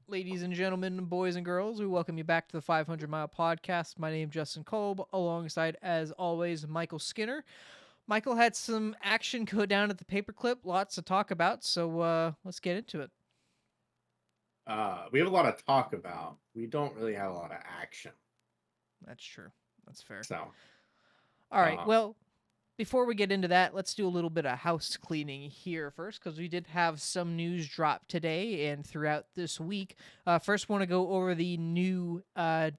Ladies and gentlemen, boys and girls, we welcome you back to the 500 Mile Podcast. My name is Justin Kolb, alongside, as always, Michael Skinner. Michael had some action go down at the paperclip, lots to talk about, so let's get into it. We have a lot of talk about. We don't really have a lot of action. That's true. That's fair. So, All right, uh, well, before we get into that, let's do a little bit of house cleaning here first, because we did have some news drop today and throughout this week. First, want to go over the new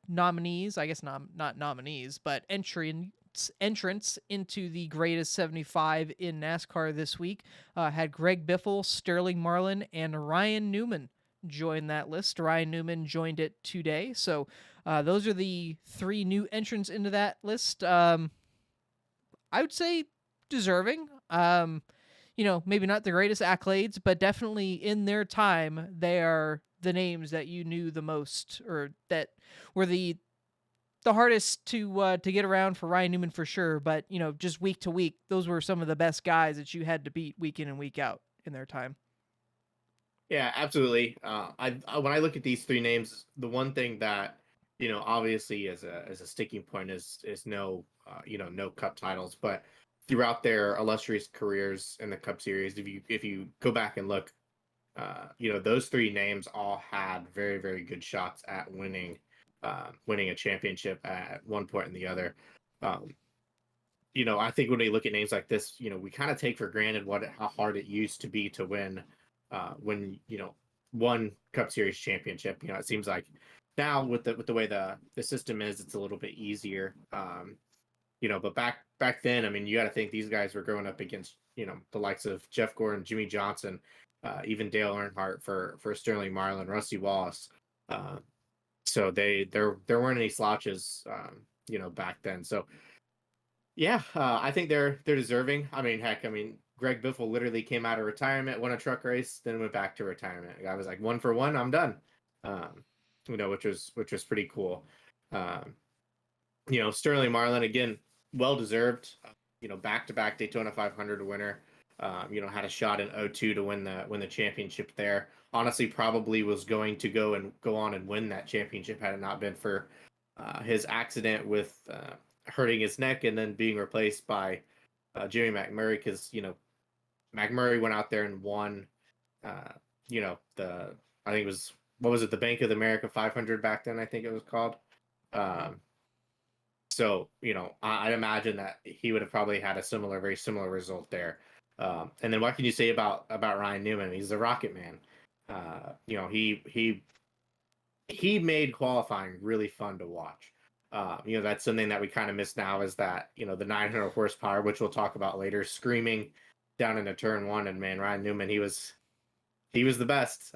nominees. I guess not nominees, but entrants into the greatest 75 in NASCAR this week. Had Greg Biffle, Sterling Marlin, and Ryan Newman join that list. Ryan Newman joined it today. So those are the three new entrants into that list. I would say deserving. Maybe not the greatest accolades, but definitely in their time, they are the names that you knew the most, or that were the hardest to get around for Ryan Newman for sure. But just week to week, those were some of the best guys that you had to beat week in and week out in their time. yeah, absolutely. When I look at these three names, the one thing that obviously as a sticking point is no no Cup titles, but throughout their illustrious careers in the Cup Series, if you go back and look, those three names all had very very good shots at winning a championship at one point and the other. Um, I think when we look at names like this, we kind of take for granted how hard it used to be to win one Cup Series championship. It seems like now with the way the system is, it's a little bit easier. But back then, I mean, you got to think these guys were growing up against the likes of Jeff Gordon, Jimmy Johnson, even Dale Earnhardt for Sterling Marlin, Rusty Wallace. Uh, so there weren't any slouches, back then. So yeah, I think they're deserving. I mean, heck, I mean, Greg Biffle literally came out of retirement, won a truck race, then went back to retirement. The guy was like, one for one, I'm done. Um, which was pretty cool. Um, Sterling Marlin again, well deserved. Back to back Daytona 500 winner. Had a shot in '02 to win the championship there. Honestly, probably was going to go on and win that championship had it not been for his accident with hurting his neck and then being replaced by Jimmy McMurray, because McMurray went out there and won. Uh, the I think it was, what was it, the Bank of America 500 back then, I think it was called. Um, so I'd imagine that he would have probably had a very similar result there. And then what can you say about Ryan Newman? He's the Rocket Man. He made qualifying really fun to watch. That's something that we kind of miss now, is that the 900 horsepower, which we'll talk about later, screaming down into turn one, and man, Ryan Newman, he was the best.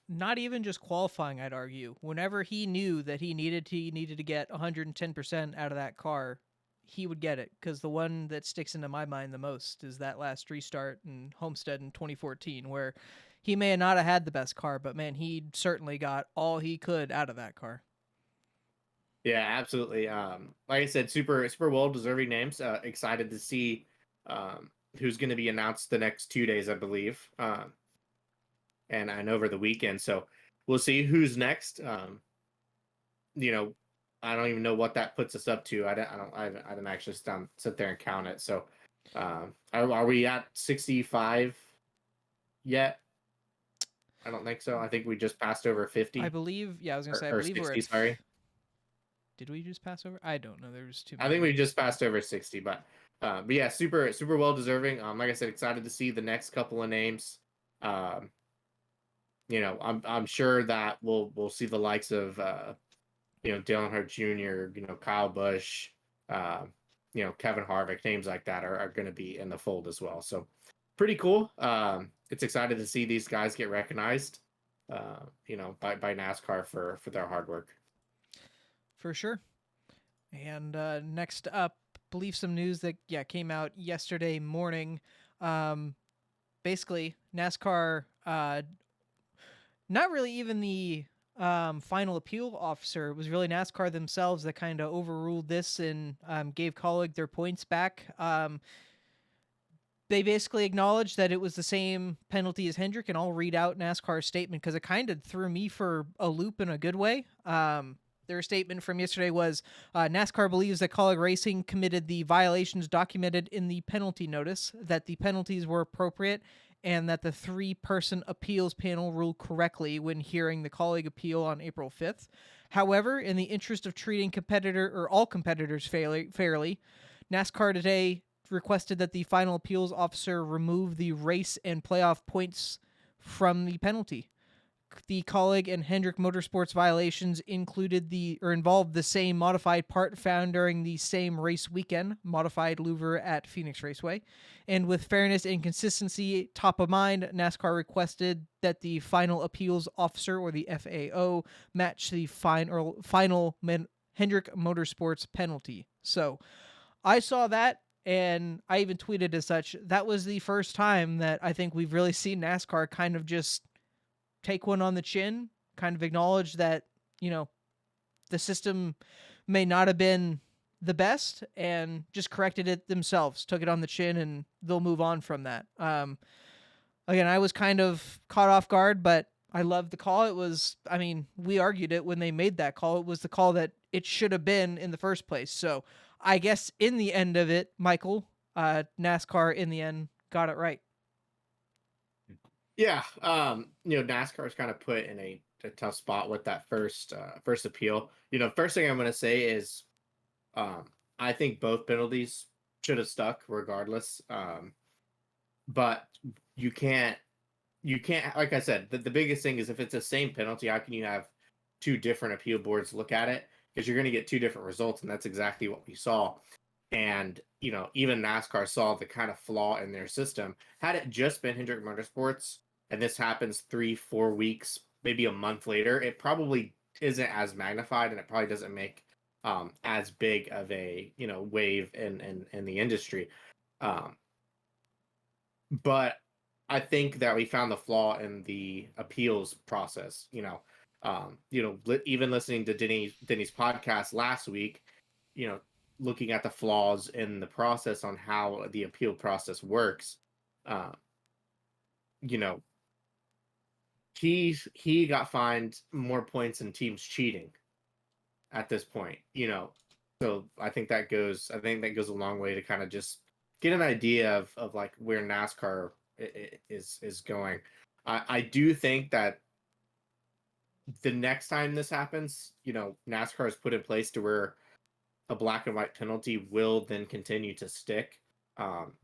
Not even just qualifying, I'd argue. Whenever he knew that he needed to get 110% out of that car, he would get it. Because the one that sticks into my mind the most is that last restart in Homestead in 2014, where he may not have had the best car, but man, he certainly got all he could out of that car. Yeah, absolutely. Like I said, super super well deserving names. Excited to see who's going to be announced the next 2 days, I believe, and over the weekend. So we'll see who's next. You know, I don't even know what that puts us up to. I didn't actually sit there and count it. So, are we at 65 yet? I don't think so. I think we just passed over I 50, believe, yeah, I was gonna say, I or believe we're 60. at. Sorry, Did we just pass over? I don't know. There's too I think many. we just passed over 60. But yeah, super super well deserving. Like I said, excited to see the next couple of names. Um, I'm sure that we'll see the likes of Dale Earnhardt Jr., Kyle Busch, uh, Kevin Harvick, names like that are going to be in the fold as well. So pretty cool. It's excited to see these guys get recognized, by NASCAR for their hard work. For sure. And next up, believe some news that came out yesterday morning. Um, Basically, NASCAR, not really even the final appeal officer. It was really NASCAR themselves that kind of overruled this and gave Colleague their points back. They basically acknowledged that it was the same penalty as Hendrick, and I'll read out NASCAR's statement because it kind of threw me for a loop in a good way. Their statement from yesterday was NASCAR believes that Colleague Racing committed the violations documented in the penalty notice, that the penalties were appropriate, and that the three-person appeals panel ruled correctly when hearing the Colleague appeal on April 5th. However, in the interest of treating competitor or all competitors fairly, NASCAR today requested that the final appeals officer remove the race and playoff points from the penalty. The Colleague and Hendrick Motorsports violations involved the same modified part found during the same race weekend, modified louver at Phoenix Raceway. And with fairness and consistency top of mind, NASCAR requested that the final appeals officer, or the FAO, match the final Hendrick Motorsports penalty. So I saw that, and I even tweeted as such. That was the first time that I think we've really seen NASCAR kind of just take one on the chin, kind of acknowledge that, the system may not have been the best, and just corrected it themselves, took it on the chin, and they'll move on from that. Again, I was kind of caught off guard, but I loved the call. It was, I mean, we argued it when they made that call. It was the call that it should have been in the first place. So I guess in the end of it, Michael, NASCAR in the end got it right. Yeah, NASCAR's kind of put in a tough spot with that first appeal. First thing I'm going to say is, um, I think both penalties should have stuck regardless. But you can't like I said, the biggest thing is if it's the same penalty, how can you have two different appeal boards look at it? Because you're going to get two different results, and that's exactly what we saw. And even NASCAR saw the kind of flaw in their system. Had it just been Hendrick Motorsports, and this happens 3-4 weeks, maybe a month later, it probably isn't as magnified, and it probably doesn't make as big of a wave in the industry. Um, but I think that we found the flaw in the appeals process. Even listening to Denny's podcast last week, you know, looking at the flaws in the process on how the appeal process works. Uh, you know, he got fined more points than teams cheating at this point. So I think that goes a long way to kind of just get an idea of like where NASCAR is going. I do think that the next time this happens, NASCAR is put in place to where a black and white penalty will then continue to stick.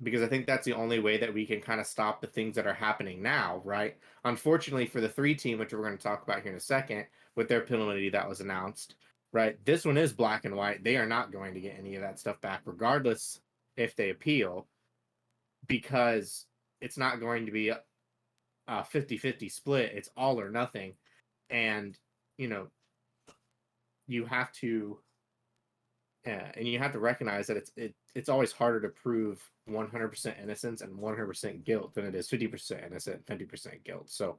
Because I think that's the only way that we can kind of stop the things that are happening now, right? Unfortunately for the 3 team, which we're going to talk about here in a second, with their penalty that was announced, right? This one is black and white. They are not going to get any of that stuff back, regardless if they appeal, because it's not going to be a 50-50 split. It's all or nothing. And, you know, you have to and you have to recognize that it's always harder to prove 100% innocence and 100% guilt than it is 50% innocent, 50% guilt. So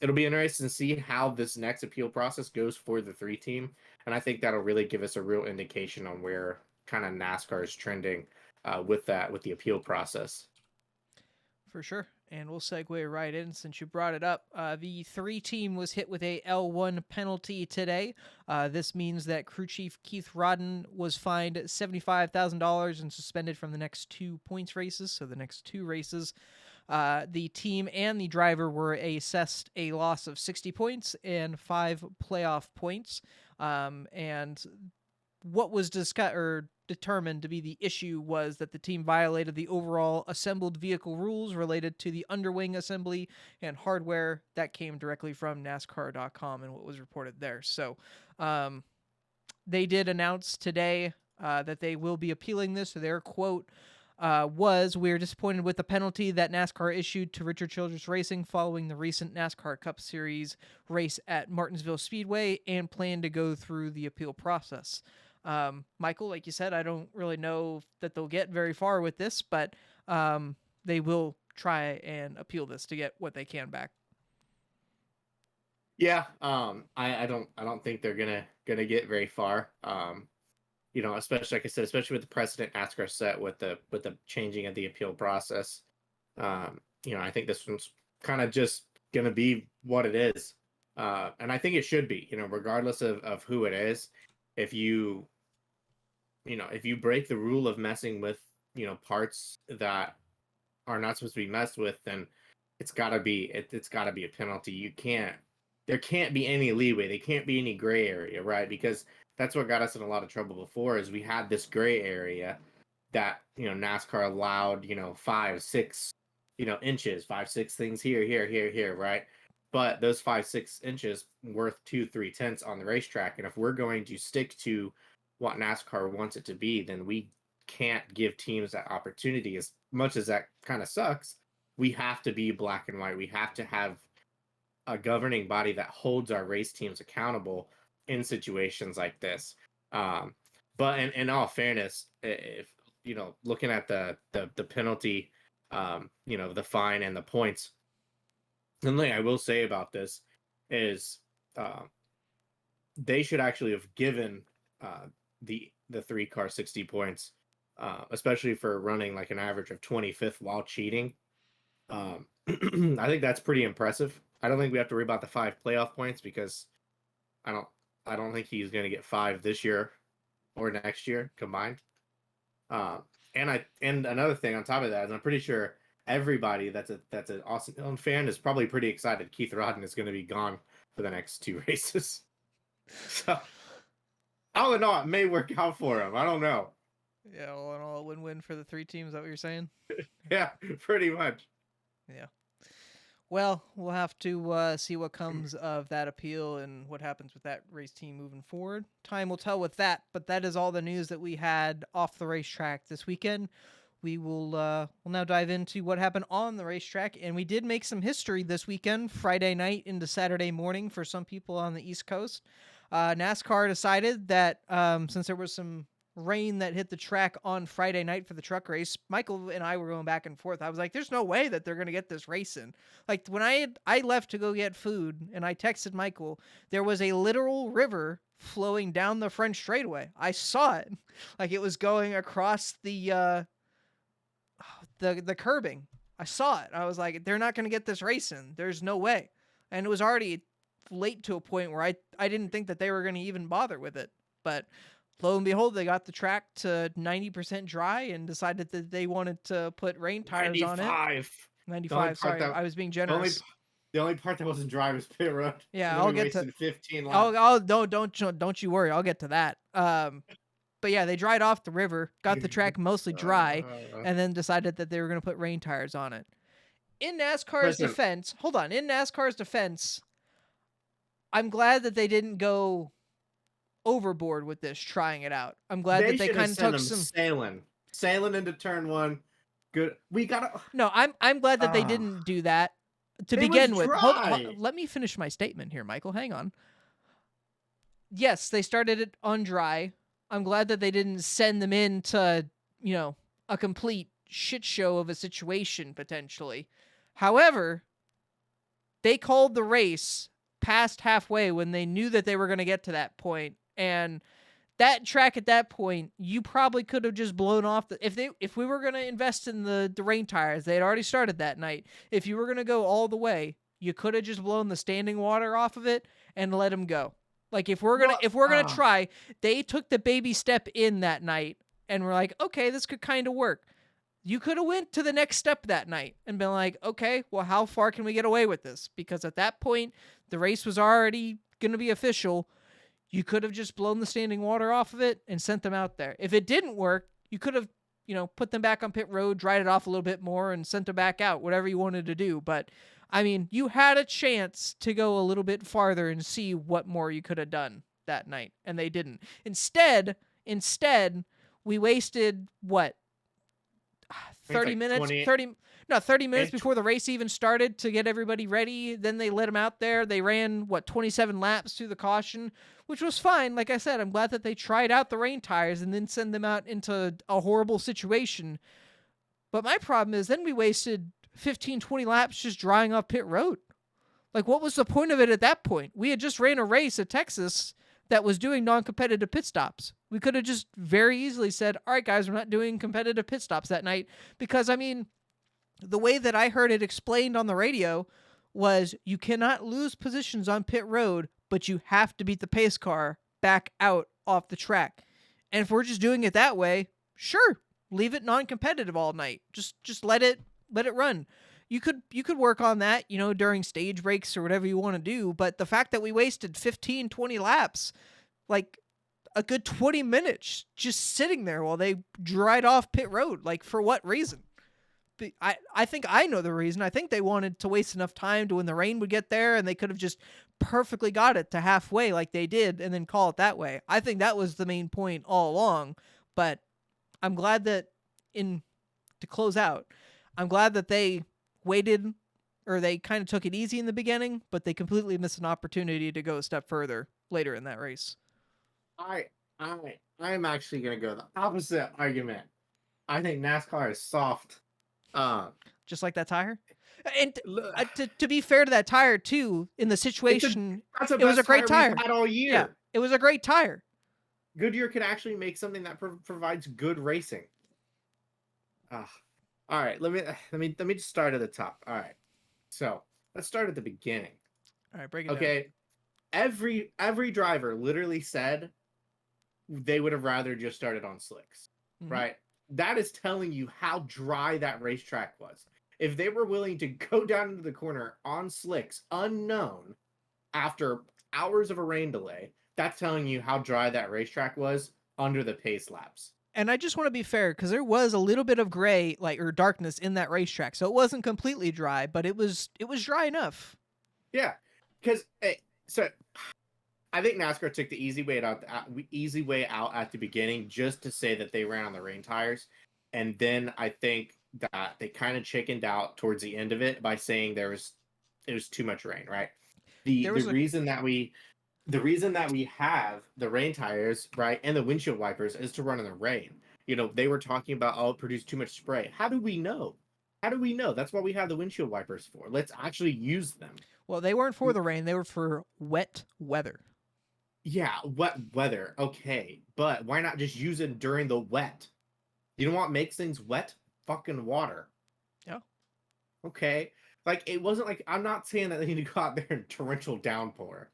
it'll be interesting to see how this next appeal process goes for the 3 team, and I think that'll really give us a real indication on where kind of NASCAR is trending with the appeal process. For sure. And we'll segue right in since you brought it up. The 3 team was hit with a L1 penalty today. This means that crew chief Keith Rodden was fined $75,000 and suspended from the next 2 points races. So the next 2 races, the team and the driver were assessed a loss of 60 points and 5 playoff points. And what was discussed or determined to be the issue was that the team violated the overall assembled vehicle rules related to the underwing assembly and hardware. That came directly from NASCAR.com and what was reported there. So they did announce today that they will be appealing this. So their quote was, "We are disappointed with the penalty that NASCAR issued to Richard Childress Racing following the recent NASCAR Cup Series race at Martinsville Speedway and plan to go through the appeal process." Michael, like you said, I don't really know that they'll get very far with this, but they will try and appeal this to get what they can back. Yeah, I don't think they're gonna get very far. especially like I said, especially with the precedent NASCAR set with the changing of the appeal process. I think this one's kind of just gonna be what it is. And I think it should be, regardless of who it is. If if you break the rule of messing with, parts that are not supposed to be messed with, then it's gotta be a penalty. There can't be any leeway. There can't be any gray area, right? Because that's what got us in a lot of trouble before is we had this gray area that, NASCAR allowed, 5, 6, inches, 5, 6 things here, right? But those 5, 6 inches worth 2, 3 tenths on the racetrack. And if we're going to stick to what NASCAR wants it to be, then we can't give teams that opportunity. As much as that kind of sucks, we have to be black and white. We have to have a governing body that holds our race teams accountable in situations like this. But in all fairness, if looking at the penalty, the fine and the points, the thing I will say about this is they should actually have given the 3 car 60 points, especially for running like an average of 25th while cheating. I think that's pretty impressive. I don't think we have to worry about the 5 playoff points because I don't I don't think he's going to get 5 this year or next year combined. And another thing on top of that is I'm pretty sure everybody that's an Austin Dillon fan is probably pretty excited Keith Rodden is going to be gone for the next 2 races. So all in all, it may work out for him. I don't know. Yeah, all in all, a win-win for the 3 teams. Is that what you're saying? Yeah, pretty much. Yeah. Well, we'll have to see what comes of that appeal and what happens with that race team moving forward. Time will tell with that, but that is all the news that we had off the racetrack this weekend. We will we'll now dive into what happened on the racetrack, and we did make some history this weekend, Friday night into Saturday morning for some people on the East Coast. NASCAR decided that since there was some rain that hit the track on Friday night for the truck race, Michael and I were going back and forth. I was like, there's no way that they're going to get this race in. Like when I left to go get food and I texted Michael, there was a literal river flowing down the French straightaway. I saw it. Like it was going across the curbing. I saw it. I was like, they're not going to get this race in. There's no way. And it was already late to a point where I didn't think that they were going to even bother with it. But lo and behold, they got the track to 90% dry and decided that they wanted to put rain tires on it. 95. Sorry, I was being generous. The only part that wasn't dry was pit road. Yeah, I'll get to 15 laps. Don't you worry, I'll get to that. But yeah, they dried off the river, got the track mostly dry, and then decided that they were going to put rain tires on it. In NASCAR's defense, I'm glad that they didn't go overboard with this, trying it out. I'm glad that they kind of took some sailing into turn 1. Good. No, I'm glad that they didn't do that to begin with. Hold on, let me finish my statement here, Michael. Hang on. Yes, they started it on dry. I'm glad that they didn't send them into, a complete shit show of a situation potentially. However, they called the race past halfway when they knew that they were going to get to that point. And that track at that point, you probably could have just blown off if we were going to invest in the rain tires, they had already started that night. If you were going to go all the way, you could have just blown the standing water off of it and let them go. Like if we're going to try, they took the baby step in that night and were like, okay, this could kind of work. You could have went to the next step that night and been like, okay, well, how far can we get away with this? Because at that point, the race was already going to be official. You could have just blown the standing water off of it and sent them out there. If it didn't work, you could have, put them back on pit road, dried it off a little bit more and sent them back out, whatever you wanted to do. But I mean, you had a chance to go a little bit farther and see what more you could have done that night, and they didn't. Instead, we wasted what? 30 minutes 30 minutes before the race even started to get everybody ready. Then they let them out there. They ran 27 laps through the caution, which was fine. Like I said, I'm glad that they tried out the rain tires and then send them out into a horrible situation. But my problem is then we wasted 15-20 laps just drying off pit road. Like, what was the point of it at that point? We had just ran a race at Texas that was doing non-competitive pit stops. We could have just very easily said, all right, guys, we're not doing competitive pit stops that night. Because, I mean, the way that I heard it explained on the radio was you cannot lose positions on pit road, but you have to beat the pace car back out off the track. And if we're just doing it that way, sure, leave it non-competitive all night. Just let it run. You could work on that, during stage breaks or whatever you want to do, but the fact that we wasted 15, 20 laps, like a good 20 minutes just sitting there while they dried off pit road, like for what reason? I think I know the reason. I think they wanted to waste enough time to when the rain would get there and they could have just perfectly got it to halfway like they did and then call it that way. I think that was the main point all along. But I'm glad that in to close out, I'm glad that they waited or they kind of took it easy in the beginning, but they completely missed an opportunity to go a step further later in that race. I I'm actually gonna go the opposite argument. I think NASCAR is soft. Uh, Just like that tire. And l- to be fair to that tire too, in the it's a situation, that's the it was a best great tire we've tire. had all Yeah, year. it was a great tire. Goodyear can actually make something that provides good racing. Ah, all right. Let me just start at the top. All right. So let's start at the beginning. All right, break it down. Okay. Every driver literally said they would have rather just started on slicks, Mm-hmm. right? That is telling you how dry that racetrack was. If they were willing to go down into the corner on slicks, unknown, after hours of a rain delay, that's telling you how dry that racetrack was under the pace laps. And I just want to be fair because there was a little bit of gray, like or darkness in that racetrack, so it wasn't completely dry, but it was dry enough. Yeah, because so I think NASCAR took the easy way out at the beginning just to say that they ran on the rain tires, and then I think that they kind of chickened out towards the end of it by saying it was too much rain, right? The There the was a reason that we the reason that we have the rain tires, right, and the windshield wipers is to run in the rain. They were talking about, oh, it produced too much spray. How do we know? How do we know? That's what we have the windshield wipers for. Let's actually use them. well, they weren't for the rain; they were for wet weather. Yeah, wet weather. Okay, but why not just use it during the wet? You know what makes things wet? Fucking water. Yeah, Okay. Like it wasn't like I'm not saying that they need to go out there in torrential downpour,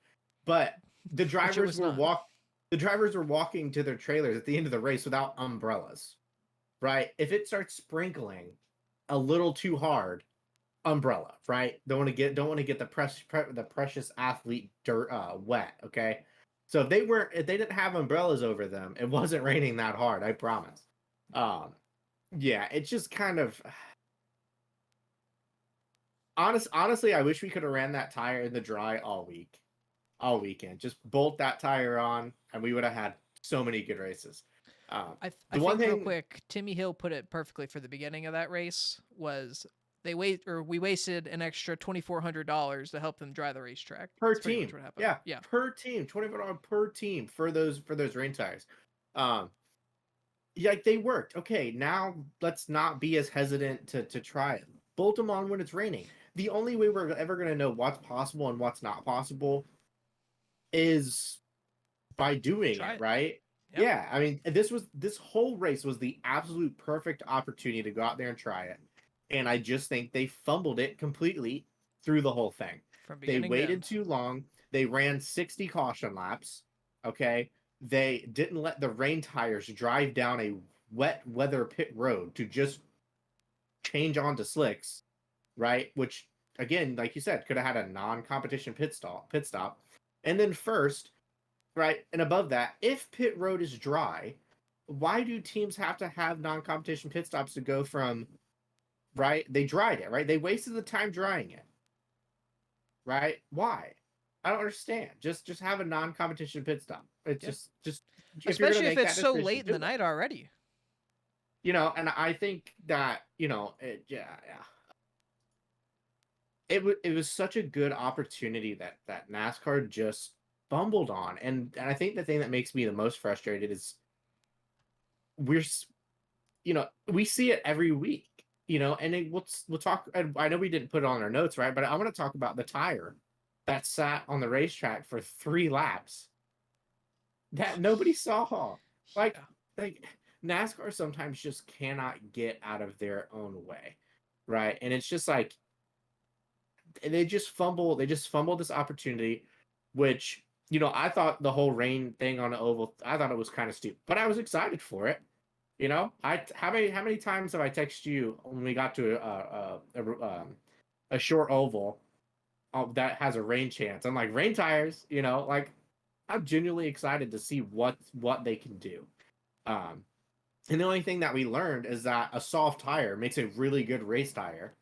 but the which it drivers was were not. walk the drivers were walking to their trailers at the end of the race without umbrellas. Right? If it starts sprinkling a little too hard, umbrella, right? Don't want to get the precious athlete dirt wet, okay? So if they didn't have umbrellas over them, it wasn't raining that hard, I promise. Um yeah, it's just kind of honestly, I wish we could have ran that tire in the dry all week, all weekend. Just bolt that tire on, and we would have had so many good races. I The one think real thing quick, Timmy Hill put it perfectly for the beginning of that race was we wasted an extra $2,400 to help them dry the racetrack. per That's pretty much team, what happened. yeah, Yeah. per team, $24 per team for those rain tires. Um, yeah, like they worked. Okay, now let's not be as hesitant to try it. Bolt them on when it's raining. The only way we're ever gonna know what's possible and what's not possible is by doing Try it, it. right? Yep. Yeah, I mean, this whole race was the absolute perfect opportunity to go out there and try it. And I just think they fumbled it completely through the whole thing. From They beginning to waited end. too long. They ran 60 caution laps. Okay. They didn't let the rain tires drive down a wet weather pit road to just change onto slicks, right? Which again, like you said, could have had a non-competition pit stop. And then first, right? And above that, if pit road is dry, why do teams have to have non-competition pit stops to go from, right? They dried it, right? They wasted the time drying it, right? Why? I don't understand. Just have a non-competition pit stop. It's Yeah. just if you're gonna Especially if make it's that so decision, late in the do it. night already. And I think that yeah. It was such a good opportunity that NASCAR just fumbled on, and I think the thing that makes me the most frustrated is we're we see it every week, and we'll talk. And I know we didn't put it on our notes, right? But I want to talk about the tire that sat on the racetrack for 3 laps that nobody saw. like Yeah. like NASCAR sometimes just cannot get out of their own way, right? And it's just like they just fumble this opportunity, which I thought the whole rain thing on the oval, I thought it was kind of stupid, but I was excited for it. I how many times have I texted you when we got to a short oval that has a rain chance? I'm like, rain tires, like I'm genuinely excited to see what they can do. Um, and the only thing that we learned is that a soft tire makes a really good race tire.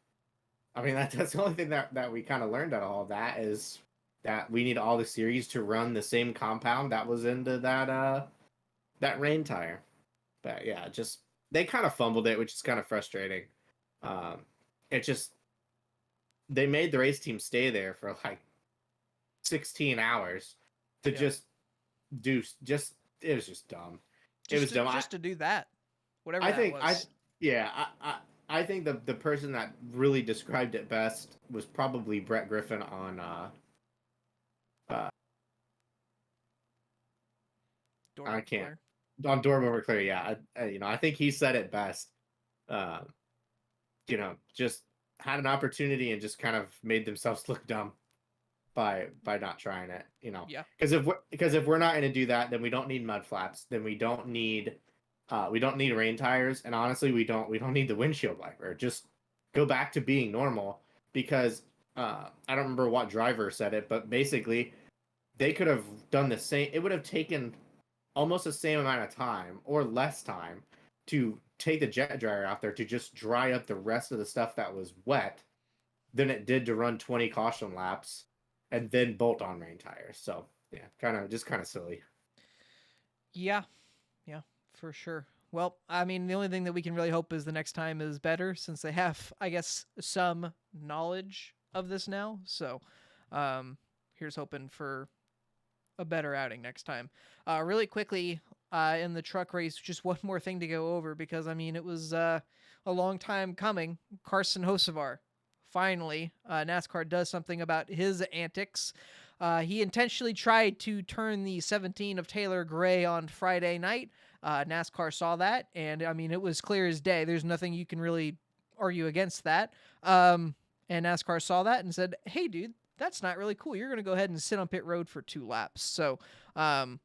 I mean, that's the only thing that we kind of learned out of all of that is that we need all the series to run the same compound that was into that rain tire. But yeah, just they kind of fumbled it, which is kind of frustrating. Um, it just they made the race team stay there for like 16 hours to Yeah. just it was just dumb. It Just was to dumb. just to do that, whatever I that think I was. yeah I think the person that really described it best was probably Brett Griffin on uh Door I over can't clear. on Dorm Over Clear. Yeah, I think he said it best. Uh, just had an opportunity and just kind of made themselves look dumb by not trying it. Yeah. Because if we're not going to do that, then we don't need mud flaps. Then we don't need rain tires, and honestly, we don't need the windshield wiper. Just go back to being normal. Because I don't remember what driver said it, but basically they could have done the same. It would have taken almost the same amount of time or less time to take the jet dryer out there to just dry up the rest of the stuff that was wet than it did to run 20 caution laps and then bolt on rain tires. So yeah, kind of silly. Yeah. Yeah. For sure. Well, I mean, the only thing that we can really hope is the next time is better, since they have, I guess, some knowledge of this now. So, um, here's hoping for a better outing next time. Really quickly, in the truck race, just one more thing to go over, because I mean it was a long time coming. Carson Hocevar, finally, NASCAR does something about his antics. He intentionally tried to turn the 17 of Taylor Gray on Friday night. NASCAR saw that, and I mean it was clear as day. There's nothing you can really argue against that. And NASCAR saw that and said, "Hey, dude, that's not really cool. You're going to go ahead and sit on pit road for 2 laps." So, um,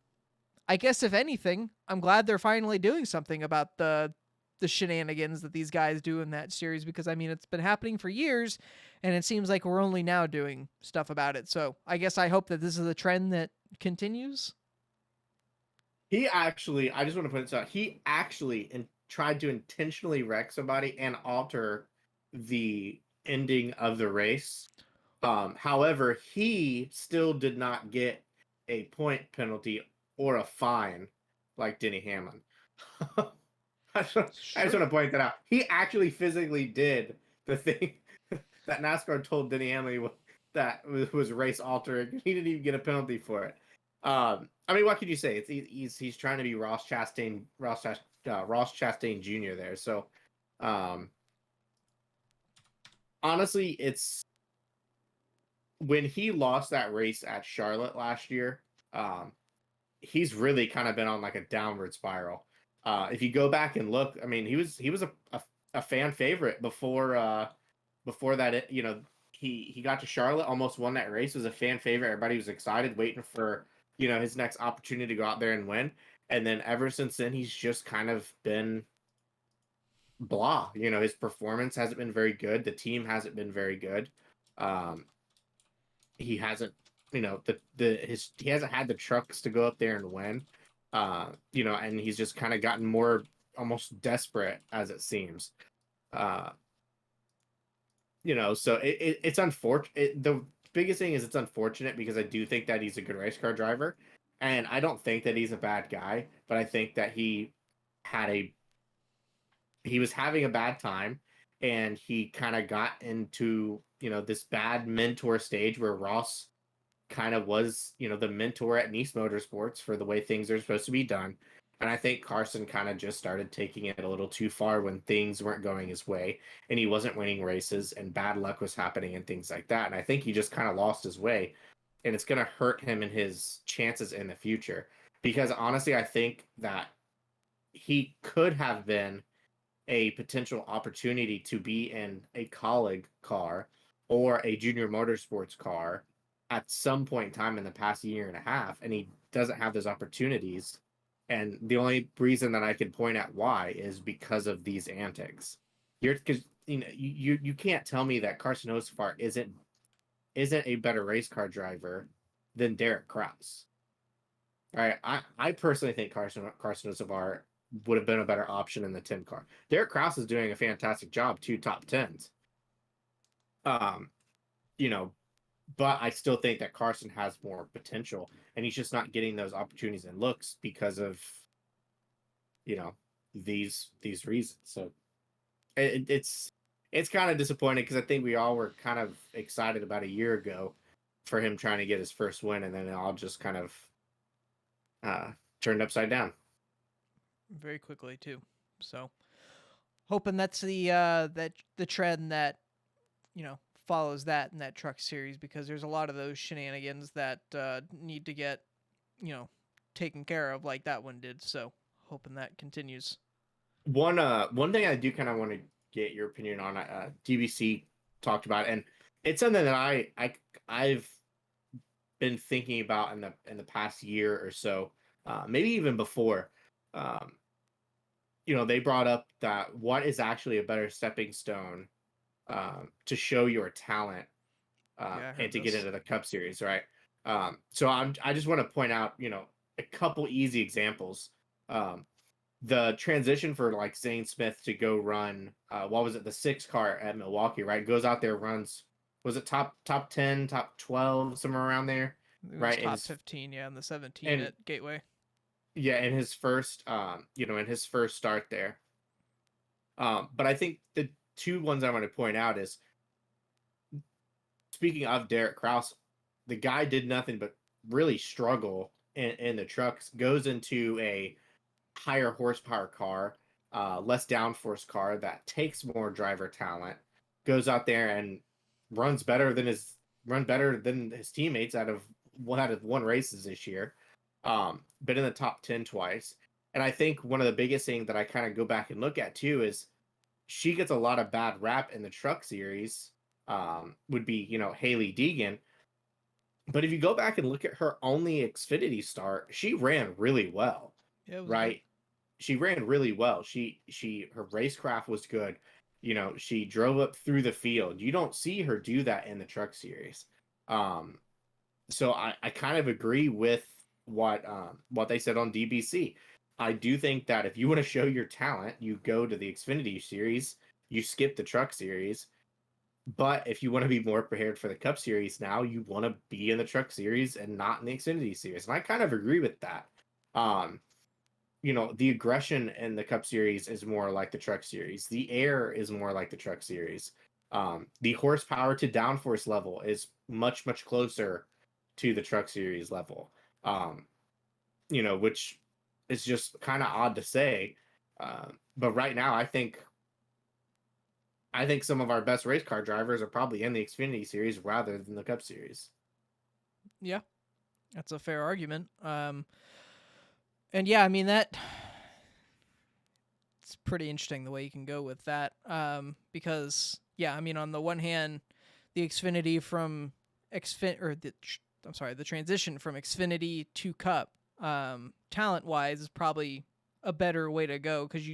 I guess if anything, I'm glad they're finally doing something about the shenanigans that these guys do in that series, because I mean it's been happening for years, and it seems like we're only now doing stuff about it. So I guess I hope that this is a trend that continues. I just want to put this out. He actually tried to intentionally wreck somebody and alter the ending of the race. However, he still did not get a point penalty or a fine like Denny Hamlin. I just Sure. want to point that out. He actually physically did the thing that NASCAR told Denny Hamlin that was race altering. He didn't even get a penalty for it. I mean, what could you say? He's trying to be Ross Chastain Jr. there. So, um, honestly, it's when he lost that race at Charlotte last year. Um, he's really kind of been on like a downward spiral. If you go back and look, I mean, he was a fan favorite before that. He got to Charlotte, almost won that race. Was a fan favorite. Everybody was excited, waiting for his next opportunity to go out there and win. And then ever since then, he's just kind of been blah. His performance hasn't been very good. The team hasn't been very good. Um, he hasn't he hasn't had the trucks to go up there and win. And he's just kind of gotten more almost desperate as it seems. uh so it's unfortunate. The biggest thing is it's unfortunate because I do think that he's a good race car driver, and I don't think that he's a bad guy, but I think that had a he was having a bad time, and he kind of got into this bad mentor stage where Ross kind of was, the mentor at Nice Motorsports for the way things are supposed to be done. And I think Carson kind of just started taking it a little too far when things weren't going his way and he wasn't winning races and bad luck was happening and things like that. And I think he just kind of lost his way, and it's going to hurt him in his chances in the future. Because honestly, I think that he could have been a potential opportunity to be in a colleague car or a junior motorsports car at some point in time in the past year and a half, and he doesn't have those opportunities. And the only reason that I can point at why is because of these antics. You're because you can't tell me that Carson Hocevar isn't a better race car driver than Derek Kraus. All right, I personally think Carson Hocevar would have been a better option in the 10 car. Derek Kraus is doing a fantastic job, 2 top 10s. Um, you know, but I still think that Carson has more potential, and he's just not getting those opportunities and looks because of you know these reasons. So it's kind of disappointing because I think we all were kind of excited about a year ago for him trying to get his first win, and then it all just kind of uh, turned upside down. Very quickly too. So hoping that's the trend that follows that in that truck series, because there's a lot of those shenanigans that need to get you know taken care of like that one did. So hoping that continues. One thing I do kind of want to get your opinion on, DBC talked about, and it's something that I've been thinking about in the past year or so, maybe even before. Um, they brought up that what is actually a better stepping stone to show your talent Yeah, I and heard to get this. into the Cup Series, right? So I just want to point out, a couple easy examples. Um, the transition for like Zane Smith to go run, what was it, the 6 car at Milwaukee, right? Goes out there, runs, was it top 10, top 12, somewhere around there, It was right? top 15, yeah, and the 17 And at Gateway. yeah, in his first in his first start there. But I think the two ones I want to point out is, speaking of Derek Kraus, the guy did nothing but really struggle in the trucks, goes into a higher horsepower car, less downforce car that takes more driver talent, goes out there and runs better than his teammates out of one races this year. Been in the top 10 twice. And I think one of the biggest things that I kind of go back and look at too is she gets a lot of bad rap in the truck series. Would be, Haley Deegan. But if you go back and look at her only Xfinity start, she ran really well, Yeah, it was good. right? She ran really well. Her racecraft was good. She drove up through the field. You don't see her do that in the truck series. Um, so I kind of agree with what they said on DBC. I do think that if you want to show your talent, you go to the Xfinity series, you skip the truck series. But if you want to be more prepared for the Cup Series now, you want to be in the Truck Series and not in the Xfinity Series. And I kind of agree with that. Um, the aggression in the Cup Series is more like the Truck Series. The air is more like the Truck Series. The horsepower to downforce level is much, much closer to the Truck Series level. Which is just kind of odd to say. But right now, I think some of our best race car drivers are probably in the Xfinity Series rather than the Cup Series. Yeah, that's a fair argument. And yeah, I mean that it's pretty interesting the way you can go with that. Because yeah, I mean on the one hand, the Xfinity from Xfin or the I'm sorry, the transition from Xfinity to Cup, talent wise, is probably a better way to go, because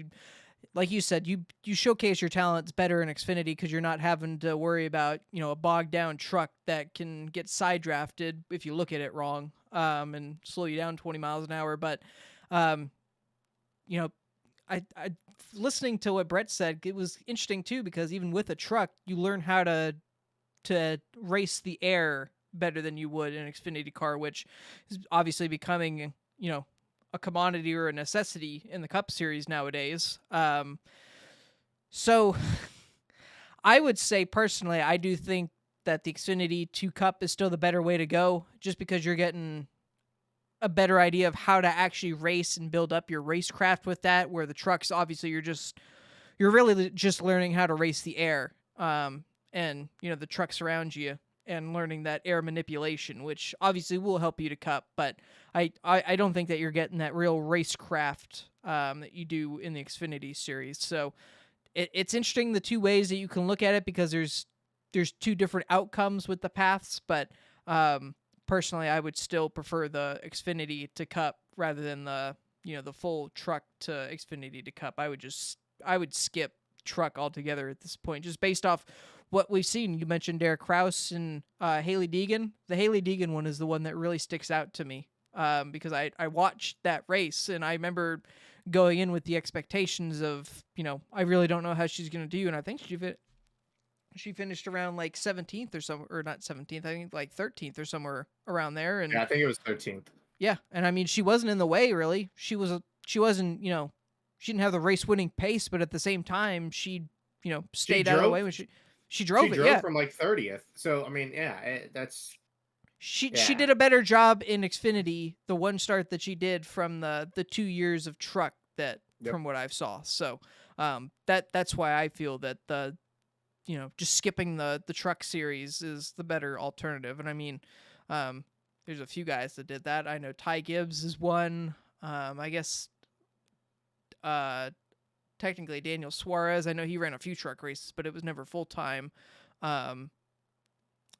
like you said, you showcase your talents better in Xfinity because you're not having to worry about a bogged down truck that can get side drafted if you look at it wrong, and slow you down 20 miles an hour. But um, you know, I listening to what Brett said, it was interesting too, because even with a truck, you learn how to race the air better than you would in an Xfinity car, which is obviously becoming a commodity or a necessity in the Cup Series nowadays. So I would say personally, I do think that the Xfinity 2 Cup is still the better way to go, just because you're getting a better idea of how to actually race and build up your racecraft with that, where the trucks, obviously, you're really just learning how to race the air, and the trucks around you, and learning that air manipulation, which obviously will help you to Cup. But I don't think that you're getting that real racecraft that you do in the Xfinity series. So it's interesting the two ways that you can look at it, because there's two different outcomes with the paths, but personally I would still prefer the Xfinity to Cup rather than the full truck to Xfinity to Cup. I would skip truck altogether at this point, just based off what we've seen. You mentioned Derek Kraus and Haley Deegan. The Haley Deegan one is the one that really sticks out to me, because I watched that race and I remember going in with the expectations of, I really don't know how she's going to do, and I think she finished around like 17th or some, or not 17th, I think like 13th or somewhere around there. And Yeah, I think it was 13th. yeah, and I mean, she wasn't in the way really. She wasn't, she didn't have the race winning pace, but at the same time, she She stayed out of the way drove. when she drove She it. drove Yeah, from like 30th. So I mean, yeah, that's she yeah, did a better job in Xfinity, the one start that she did, from the 2 years of truck, that yep. from what I've saw. So that's why I feel that the just skipping the truck series is the better alternative. And I mean, there's a few guys that did that. I know Ty Gibbs is one. I guess technically Daniel Suarez. I know he ran a few truck races, but it was never full time.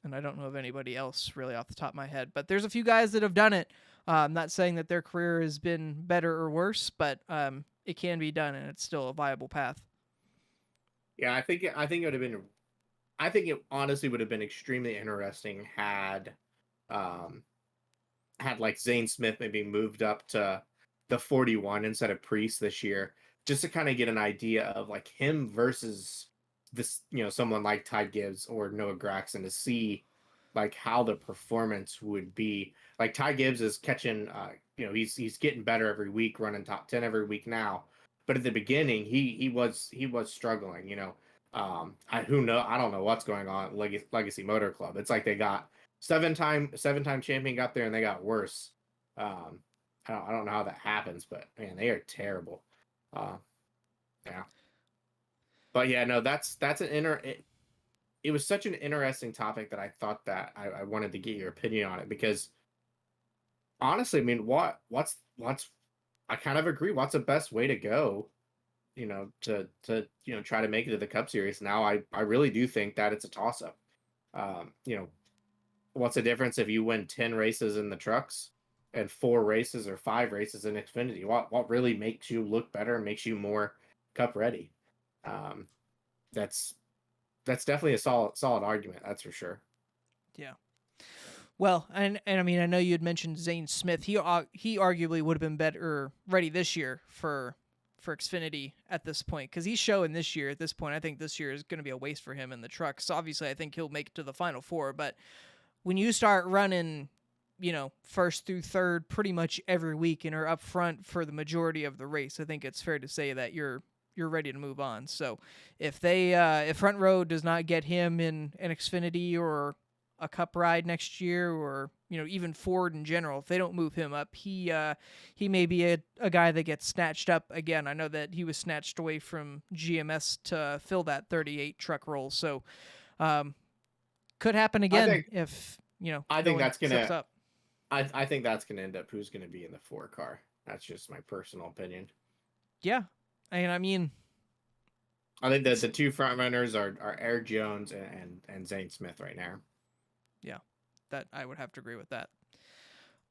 And I don't know of anybody else really off the top of my head. But there's a few guys that have done it. I'm not saying that their career has been better or worse, but it can be done, and it's still a viable path. Yeah, I think it would have been. I think it honestly would have been extremely interesting um, had like Zane Smith maybe moved up to the 41 instead of Priest this year, just to kind of get an idea of like him versus this, someone like Ty Gibbs or Noah Gragson, to see like how the performance would be. Like Ty Gibbs is catching, he's getting better every week, running top 10 every week now. But at the beginning, he was struggling. I don't know what's going on at Legacy Motor Club. It's like they got seven-time champion got there and they got worse. I don't know how that happens, but man, they are terrible. Yeah, but yeah, no, that's it was such an interesting topic that I thought that I wanted to get your opinion on it, because honestly, I mean, what's I kind of agree. What's the best way to go? To try to make it to the Cup Series. Now, I really do think that it's a toss up. Um, you know, what's the difference if you win 10 races in the trucks and 4 races or 5 races in Xfinity? What really makes you look better and makes you more Cup ready? Um, that's that's definitely a solid argument. That's for sure. Yeah. Well, and I mean, I know you had mentioned Zane Smith. He arguably would have been better ready this year for Xfinity at this point, because he's showing this year at this point. I think this year is going to be a waste for him in the truck. So obviously, I think he'll make it to the Final Four. But when you start running, first through third pretty much every week and are up front for the majority of the race, I think it's fair to say that you're ready to move on. So if if Front Row does not get him in an Xfinity or a Cup ride next year, or even Ford in general, if they don't move him up, he may be a guy that gets snatched up again. I know that he was snatched away from GMS to fill that 38 truck role, so could happen I again think if I no think one that's steps gonna up. I think that's gonna end up who's gonna be in the 4 car. That's just my personal opinion. Yeah, and I mean, I think that the two front runners are Eric Jones and Zane Smith right now. yeah, that I would have to agree with that.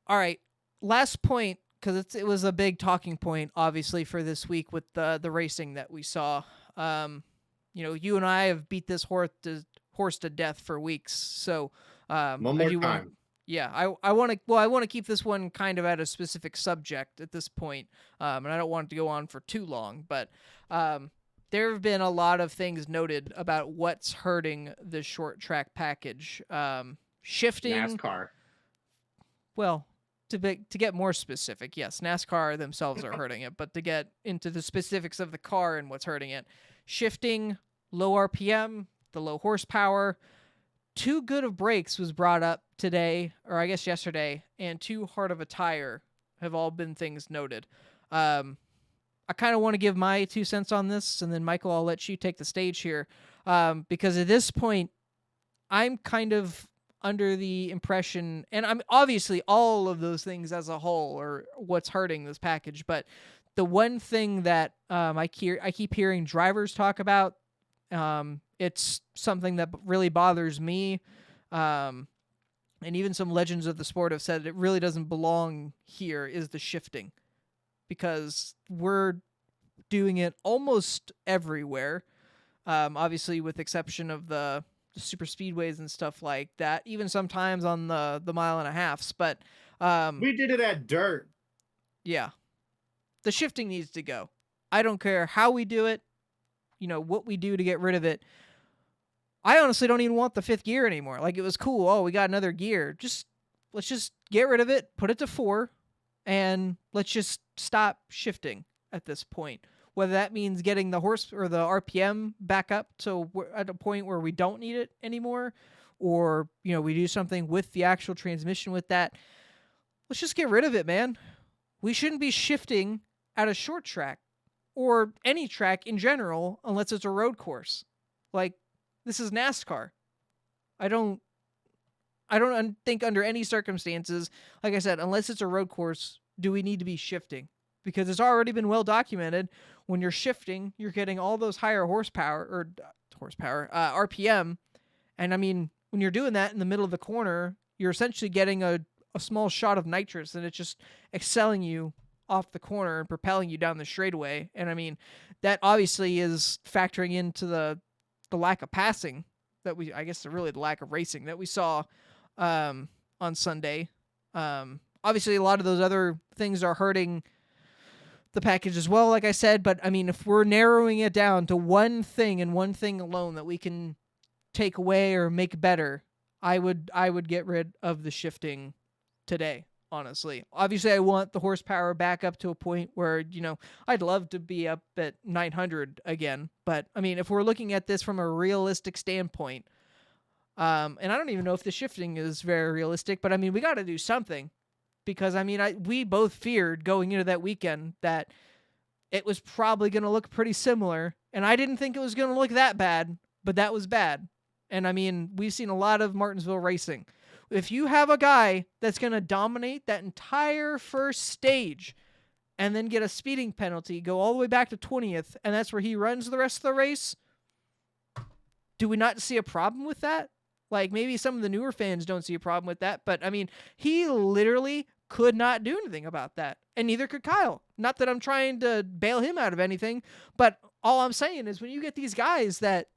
All right, last point, because it was a big talking point, obviously, for this week with the racing that we saw. You and I have beat this horse to death for weeks, so One I more do want to. time. Yeah, I want to. Well, I want to keep this one kind of at a specific subject at this point, and I don't want it to go on for too long. But there have been a lot of things noted about what's hurting the short track package. Shifting. NASCAR. Well, to get more specific, yes, NASCAR themselves are hurting it, but to get into the specifics of the car and what's hurting it, shifting, low RPM, the low horsepower, too good of brakes was brought up today, or I guess yesterday, and too hard of a tire have all been things noted. I kind of want to give my 2 cents on this, and then Michael, I'll let you take the stage here, because at this point, I'm kind of under the impression, and I'm obviously all of those things as a whole are what's hurting this package, but the one thing that I keep hearing drivers talk about, it's something that really bothers me. Um, and even some legends of the sport have said it really doesn't belong here, is the shifting, because we're doing it almost everywhere. Obviously, with exception of the super speedways and stuff like that, even sometimes on the mile and a halfs. But um, We did it at dirt. yeah, the shifting needs to go. I don't care how we do it, what we do to get rid of it. I honestly don't even want the fifth gear anymore. Like, it was cool. Oh, we got another gear. Let's just get rid of it, put it to 4, and let's just stop shifting at this point. Whether that means getting the horse or the RPM back up to at a point where we don't need it anymore, or we do something with the actual transmission with that. Let's just get rid of it, man. We shouldn't be shifting at a short track or any track in general unless it's a road course. Like, this is NASCAR. I don't think under any circumstances, like I said, unless it's a road course, do we need to be shifting? Because it's already been well documented. When you're shifting, you're getting all those higher RPM. And I mean, when you're doing that in the middle of the corner, you're essentially getting a small shot of nitrous, and it's just excelling you off the corner and propelling you down the straightaway. And I mean, that obviously is factoring into the lack of passing that I guess really the lack of racing that we saw on Sunday. Obviously, a lot of those other things are hurting the package as well, like I said. But I mean, if we're narrowing it down to one thing and one thing alone that we can take away or make better, I would get rid of the shifting today. Honestly, obviously, I want the horsepower back up to a point where I'd love to be up at 900 again. But I mean, if we're looking at this from a realistic standpoint, and I don't even know if the shifting is very realistic, but I mean, we got to do something, because I mean, we both feared going into that weekend that it was probably going to look pretty similar, and I didn't think it was going to look that bad, but that was bad. And I mean, we've seen a lot of Martinsville racing. If you have a guy that's going to dominate that entire first stage and then get a speeding penalty, go all the way back to 20th, and that's where he runs the rest of the race, do we not see a problem with that? Like, maybe some of the newer fans don't see a problem with that, but I mean, he literally could not do anything about that, and neither could Kyle. Not that I'm trying to bail him out of anything, but all I'm saying is when you get these guys that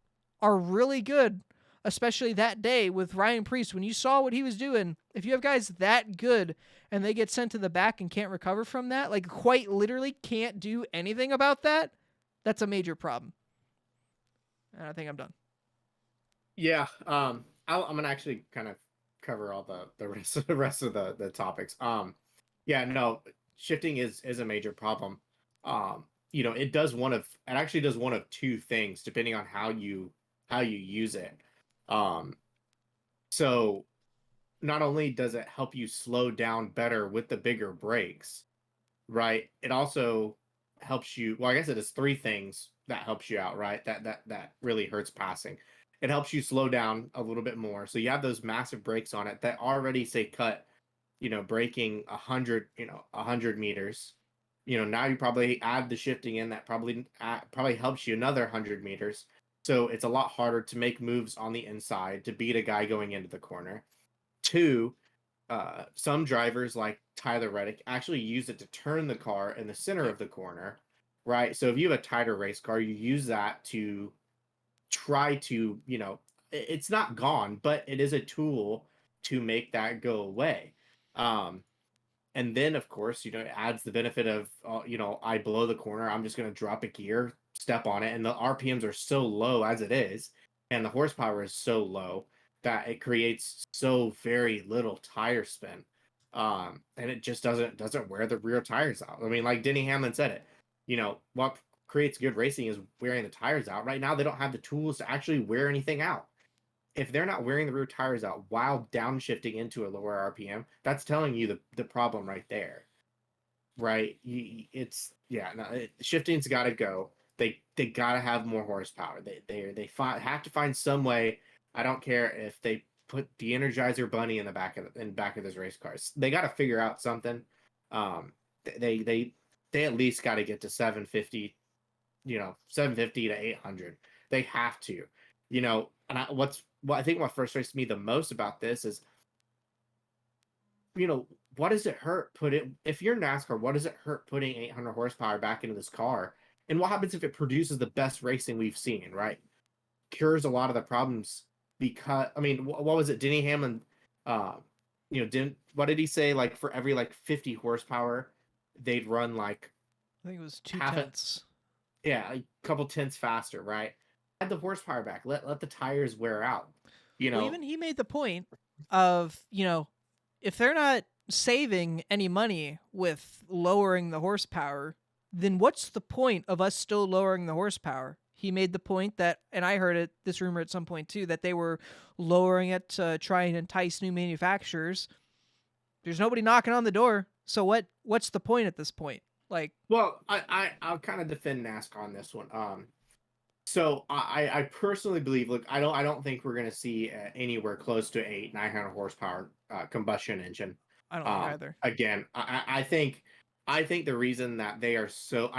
are really good, especially that day with Ryan Preece, when you saw what he was doing, if you have guys that good and they get sent to the back and can't recover from that, like quite literally can't do anything about that, that's a major problem. And I think I'm done. Yeah. I'm gonna actually kind of cover all the rest of the topics. Yeah, no, shifting is a major problem. It actually does one of two things depending on how you use it. Um, so not only does it help you slow down better with the bigger brakes, right? It also helps you. Well, I guess it is three things that helps you out, right? That really hurts passing. It helps you slow down a little bit more. So you have those massive brakes on it that already say cut, braking 100 meters. Now you probably add the shifting in that probably helps you another 100 meters. So it's a lot harder to make moves on the inside to beat a guy going into the corner. Two, some drivers like Tyler Reddick actually use it to turn the car in the center Yep. of the corner, right? So if you have a tighter race car, you use that to try to, it's not gone, but it is a tool to make that go away. Um, and then, of course, it adds the benefit of, I blow the corner, I'm just going to drop a gear, step on it, and the RPMs are so low as it is, and the horsepower is so low that it creates so very little tire spin, and it just doesn't wear the rear tires out. I mean, like Denny Hamlin said it, what creates good racing is wearing the tires out. Right now, they don't have the tools to actually wear anything out. If they're not wearing the rear tires out while downshifting into a lower RPM, that's telling you the problem right there, right? Shifting's got to go. They got to have more horsepower. Have to find some way. I don't care if they put the Energizer Bunny in the back of those race cars. They got to figure out something. They they at least got to get to 750, 750 to 800. They have to, and what I think what frustrates me the most about this is, you know, what does it hurt if you're NASCAR, what does it hurt putting 800 horsepower back into this car? And what happens if it produces the best racing we've seen, right? Cures a lot of the problems because I mean, what was it? Denny Hamlin, uh, didn't what did he say? Like for every like 50 horsepower, they'd run like I think it was two half a tenths. yeah, a couple tenths faster, right? Add the horsepower back. Let the tires wear out. You Well, know, even he made the point of, if they're not saving any money with lowering the horsepower, then what's the point of us still lowering the horsepower? He made the point that, and I heard this rumor at some point too, that they were lowering it to try and entice new manufacturers. There's nobody knocking on the door, so what's the point at this point? Like, well, I'll kind of defend NASCAR on this one. So I personally believe, look, I don't think we're gonna see anywhere close to a 900 horsepower combustion engine. I don't think either. Again, I think the reason that they are so,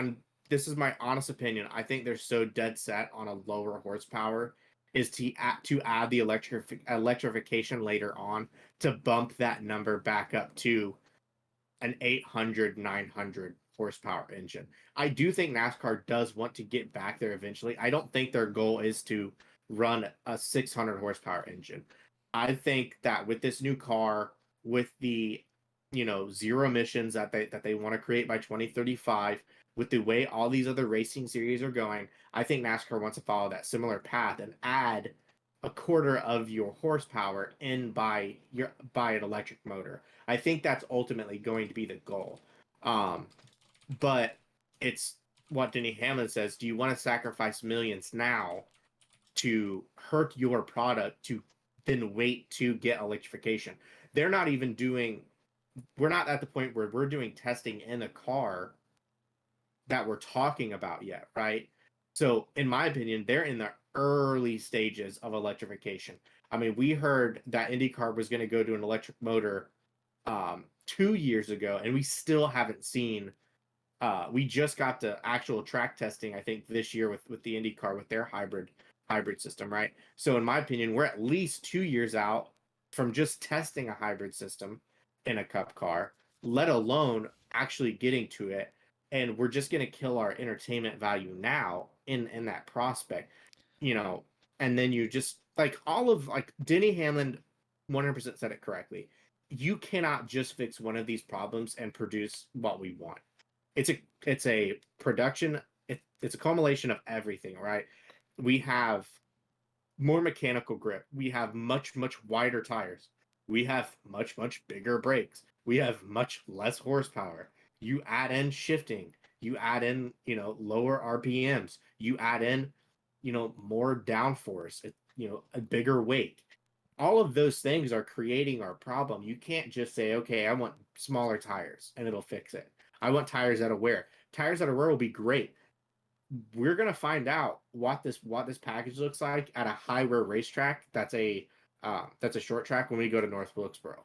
this is my honest opinion. I think they're so dead set on a lower horsepower is to add the electrification later on to bump that number back up to an 800, 900 horsepower engine. I do think NASCAR does want to get back there eventually. I don't think their goal is to run a 600 horsepower engine. I think that with this new car, with the zero emissions that they want to create by 2035, with the way all these other racing series are going, I think NASCAR wants to follow that similar path and add a quarter of your horsepower in by an electric motor. I think that's ultimately going to be the goal. Um, but it's what Denny Hamlin says. Do you want to sacrifice millions now to hurt your product to then wait to get electrification? They're not even doing, we're not at the point where we're doing testing in a car that we're talking about yet, right? So, in my opinion, they're in the early stages of electrification. I mean, we heard that IndyCar was going to go to an electric motor 2 years ago, and we still haven't seen. We just got the actual track testing, I think, this year with the IndyCar with their hybrid system, right? So, in my opinion, we're at least 2 years out from just testing a hybrid system in a Cup car, let alone actually getting to it. And we're just going to kill our entertainment value now in that prospect, you know. And then you just like all of like Denny Hamlin 100% said it correctly. You cannot just fix one of these problems and produce what we want. It's a production. It's a culmination of everything, right? We have more mechanical grip. We have much, much wider tires. We have much, much bigger brakes. We have much less horsepower. You add in shifting. You add in, lower RPMs. You add in, more downforce. A bigger weight. All of those things are creating our problem. You can't just say, okay, I want smaller tires and it'll fix it. I want tires that'll wear. Tires that'll wear will be great. We're gonna find out what this package looks like at a high wear racetrack. That's a short track when we go to North Wilkesboro,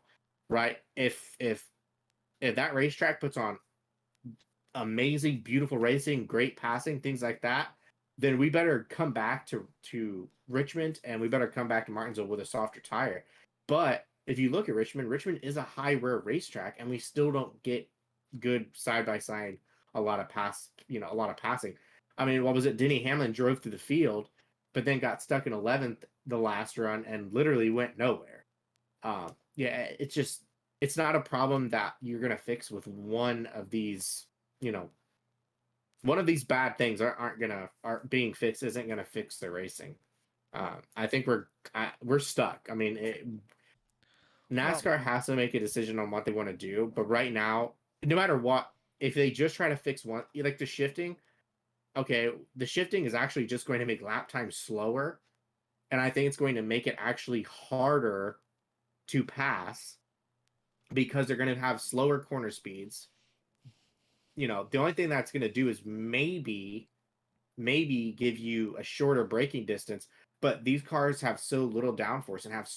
right? If that racetrack puts on amazing, beautiful racing, great passing, things like that, then we better come back to Richmond and we better come back to Martinsville with a softer tire. But if you look at Richmond is a high wear racetrack, and we still don't get good side by side a lot of passing. I mean, what was it? Denny Hamlin drove through the field, but then got stuck in 11th the last run and literally went nowhere. Yeah, it's not a problem that you're gonna fix with you know, one of these bad things aren't being fixed isn't gonna fix the racing. I think we're stuck. I mean, Well, NASCAR has to make a decision on what they want to do, but right now, no matter what, if they just try to fix one, like the shifting, okay, the shifting is actually just going to make lap time slower, and I think it's going to make it actually harder to pass because they're going to have slower corner speeds. The only thing that's going to do is maybe give you a shorter braking distance, but these cars have so little downforce and have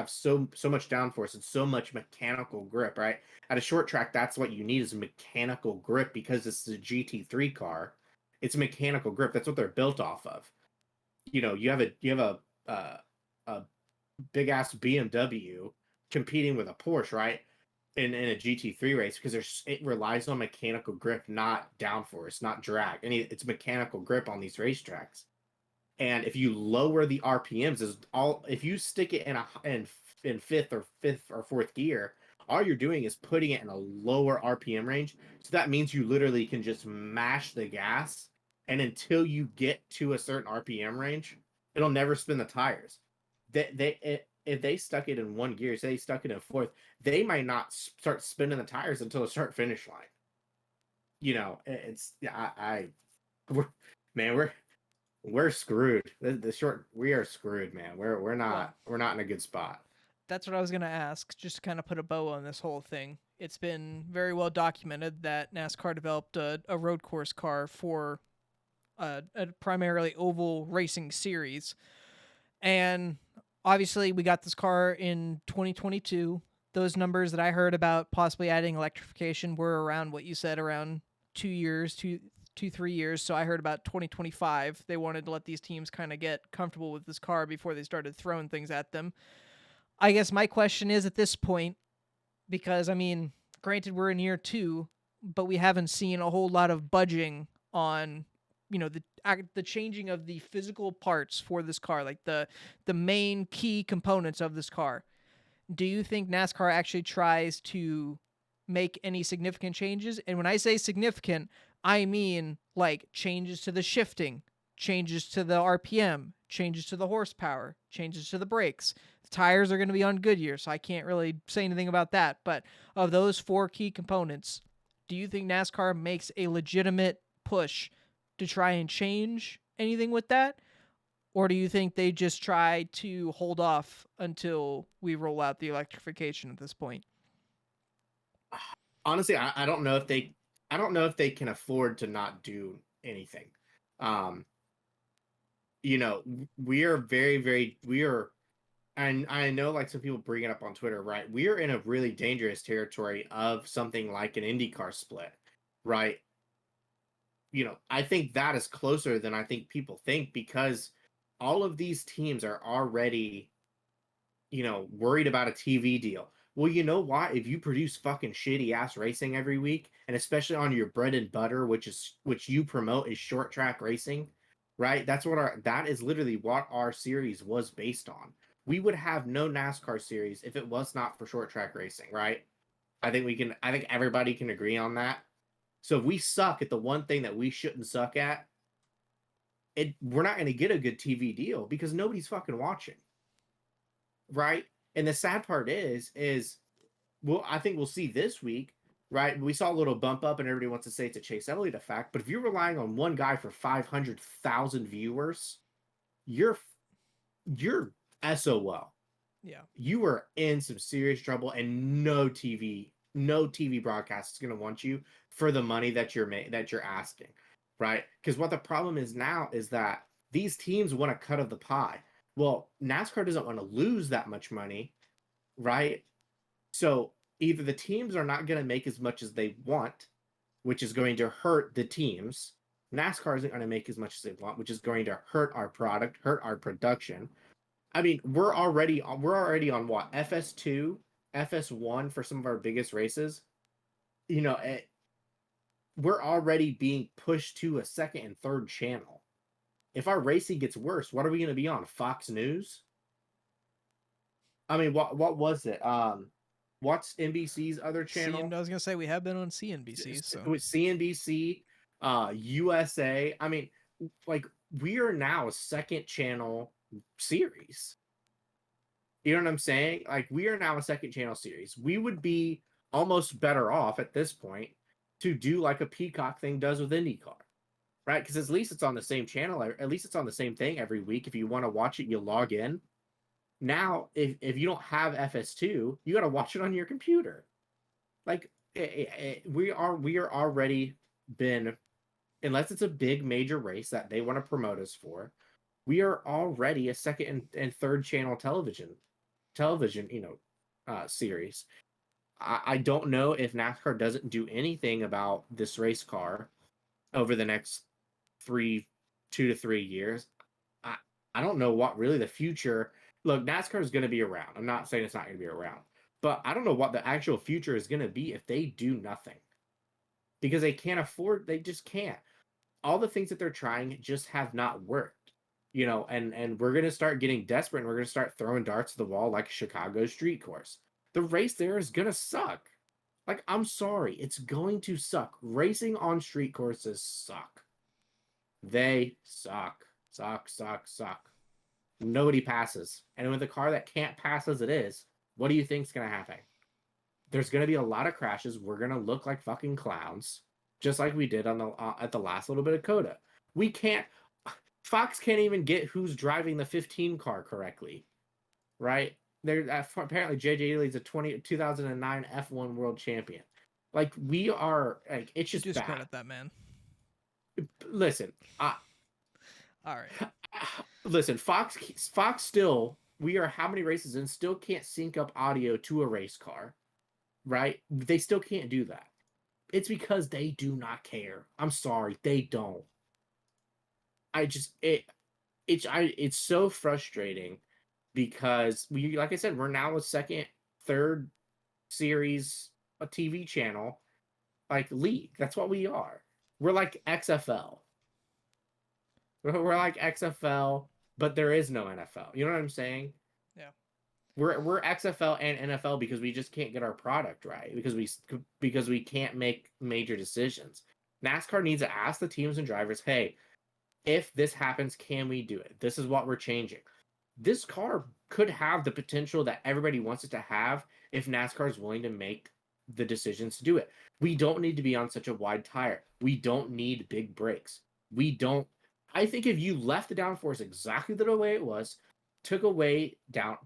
so much downforce and so much mechanical grip, right? At a short track, that's what you need is mechanical grip because it's a GT3 car. It's mechanical grip. That's what they're built off of. You have a big ass BMW competing with a Porsche, right? In a GT3 race because it relies on mechanical grip, not downforce, not drag. And it's mechanical grip on these racetracks. And if you lower the RPMs, is all if you stick it in fifth or fourth gear, all you're doing is putting it in a lower RPM range. So that means you literally can just mash the gas, and until you get to a certain RPM range, it'll never spin the tires. If they stuck it in one gear, say they stuck it in fourth, they might not start spinning the tires until the start finish line. It's we're, man, we're screwed. We are screwed, man. We're Well, not we're not in a good spot. that's what I was going to ask, just to kind of put a bow on this whole thing. It's been very well documented that NASCAR developed a road course car for a primarily oval racing series. And obviously, we got this car in 2022. Those numbers that I heard about possibly adding electrification were around what you said, around 2 years, 3 years. So I heard about 2025. They wanted to let these teams kind of get comfortable with this car before they started throwing things at them. I guess my question is at this point, because I mean, granted we're in year 2, but we haven't seen a whole lot of budging on, the changing of the physical parts for this car, like the main key components of this car. Do you think NASCAR actually tries to make any significant changes? And when I say significant, I mean like changes to the shifting, changes to the RPM, changes to the horsepower, changes to the brakes. The tires are going to be on Goodyear, so I can't really say anything about that. But of those 4 key components, do you think NASCAR makes a legitimate push to try and change anything with that? Or do you think they just try to hold off until we roll out the electrification at this point? Honestly, I don't know if they can afford to not do anything. Um, we are we are, and I know like some people bring it up on Twitter, right? We are in a really dangerous territory of something like an IndyCar split, right? I think that is closer than I think people think because all of these teams are already, worried about a TV deal. Well, you know why? If you produce fucking shitty ass racing every week, and especially on your bread and butter, which you promote is short track racing, right? That is literally what our series was based on. We would have no NASCAR series if it was not for short track racing, right? I think everybody can agree on that. So if we suck at the one thing that we shouldn't suck at, we're not going to get a good TV deal because nobody's fucking watching, right? And the sad part is well, I think we'll see this week, right? We saw a little bump up, and everybody wants to say it's a Chase Elliott effect. But if you're relying on one guy for 500,000 viewers, you're you're SOL. Yeah. You are in some serious trouble, and no TV broadcast is going to want you for the money that you're asking, right? Because what the problem is now is that these teams want a cut of the pie. Well, NASCAR doesn't want to lose that much money, right? So either the teams are not going to make as much as they want, which is going to hurt the teams. NASCAR isn't going to make as much as they want, which is going to hurt our product, hurt our production. I mean, we're already on what, FS2, FS1 for some of our biggest races. You know, we're already being pushed to a second and third channel. If our racing gets worse, what are we going to be on? Fox News? I mean, what was it? What's NBC's other channel? I was gonna say we have been on CNBC, so With CNBC, USA. I mean, like we are now a second channel series. You know what I'm saying? Like we are now a second channel series. We would be almost better off at this point to do like a Peacock thing does with IndyCar, right? Because at least it's on the same channel. At least it's on the same thing every week. If you want to watch it, you log in. Now, if you don't have FS2, you got to watch it on your computer. Like we are already been, unless it's a big major race that they want to promote us for, we are already a second and third channel television, series. I don't know if NASCAR doesn't do anything about this race car over the next 2 to 3 years. I I don't know what really the future. Look, NASCAR is going to be around. I'm not saying it's not going to be around, but I don't know what the actual future is going to be if they do nothing because they can't afford. They just can't. All the things that they're trying just have not worked. And we're going to start getting desperate and we're going to start throwing darts at the wall like a Chicago street course. The race there is going to suck. Like, I'm sorry, it's going to suck. Racing on street courses suck. They suck. Suck, suck, suck. Nobody passes. And with a car that can't pass as it is, what do you think's going to happen? There's going to be a lot of crashes. We're going to look like fucking clowns, just like we did on the at the last little bit of Coda. We can't. Fox can't even get who's driving the 15 car correctly, right? They're apparently JJ Lee's a 2009 F1 world champion. Like, we are like, it's just bad. Discredit that man. Listen, All right. listen, Fox still, we are how many races in, still can't sync up audio to a race car, right? They still can't do that. It's because they do not care. I'm sorry, they don't. It's so frustrating because we, like I said, we're now a second, third series, a TV channel, like league. That's what we are. We're like XFL. We're like XFL, but there is no NFL. You know what I'm saying? Yeah. We're XFL and NFL because we just can't get our product right because we can't make major decisions. NASCAR needs to ask the teams and drivers, "Hey, if this happens, can we do it? This is what we're changing." This car could have the potential that everybody wants it to have if NASCAR is willing to make the decisions to do it. We don't need to be on such a wide tire. We don't need big brakes. We don't. I think if you left the downforce exactly the way it was, took away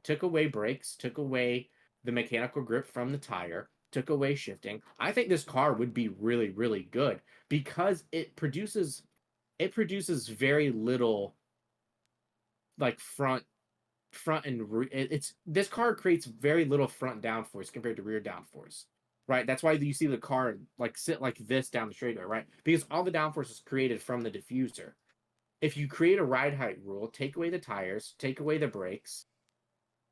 brakes, took away the mechanical grip from the tire, took away shifting, I think this car would be really, really good because it produces very little, like, front and it's this car creates very little front downforce compared to rear downforce, right? That's why you see the car like sit like this down the straightaway, right? Because all the downforce is created from the diffuser. If you create a ride height rule, take away the tires, take away the brakes,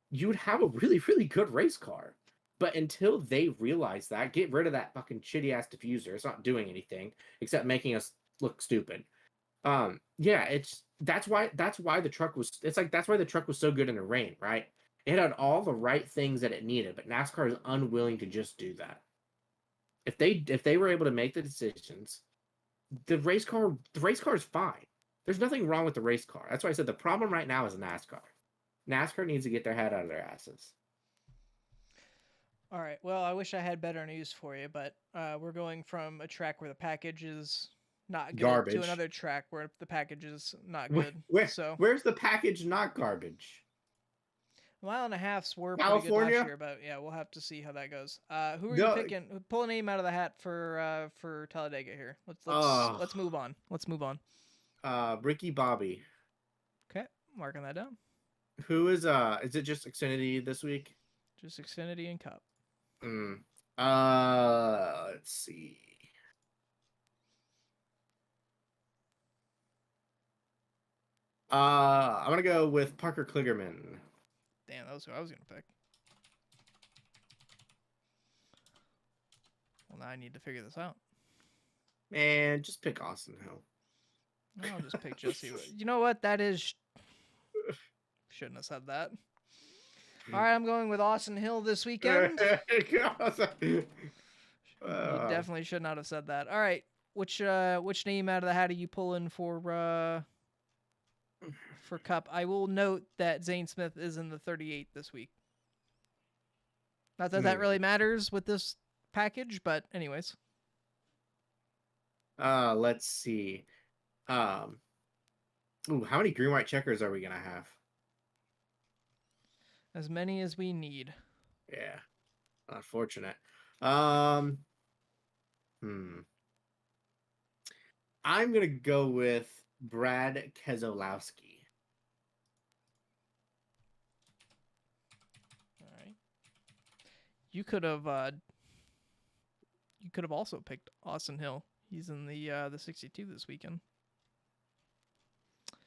you would have a really, really good race car. But until they realize that, get rid of that fucking shitty ass diffuser. It's not doing anything except making us look stupid. Yeah, that's why the truck was, it's like that's why the truck was so good in the rain, right? It had all the right things that it needed, but NASCAR is unwilling to just do that. If they were able to make the decisions, the race car is fine. There's nothing wrong with the race car. That's why I said the problem right now is NASCAR. NASCAR needs to get their head out of their asses. All right. Well, I wish I had better news for you, but we're going from a track where the package is not good to Garbage. another track where the package is not Where, good. where So where's the package not garbage? a mile and a half's were pretty good last California? year, but yeah, we'll have to see how that goes. Who are you No. picking? Pull a name out of the hat for Talladega here. Let's uh move on. Let's move on. Ricky Bobby. Okay, marking that down. Who is it just Xfinity this week? Just Xfinity and Cup. Hmm. Let's see. I'm gonna go with Parker Kligerman. Damn, that was who I was gonna pick. Well, now I need to figure this out. Man, just pick Austin Hill. I'll just pick Jesse. You know what? That is. Shouldn't have said that. All right, I'm going with Austin Hill this weekend. You uh, definitely should not have said that. All right, which name out of the hat are you pulling for Cup? I will note that Zane Smith is in the 38 this week. Not that that really matters with this package, but anyways. let's see. Um, how many green white checkers are we gonna have? As many as we need. Yeah, unfortunate. Um, hmm. I'm gonna go with Brad Keselowski. You could have also picked Austin Hill. He's in the 62 this weekend.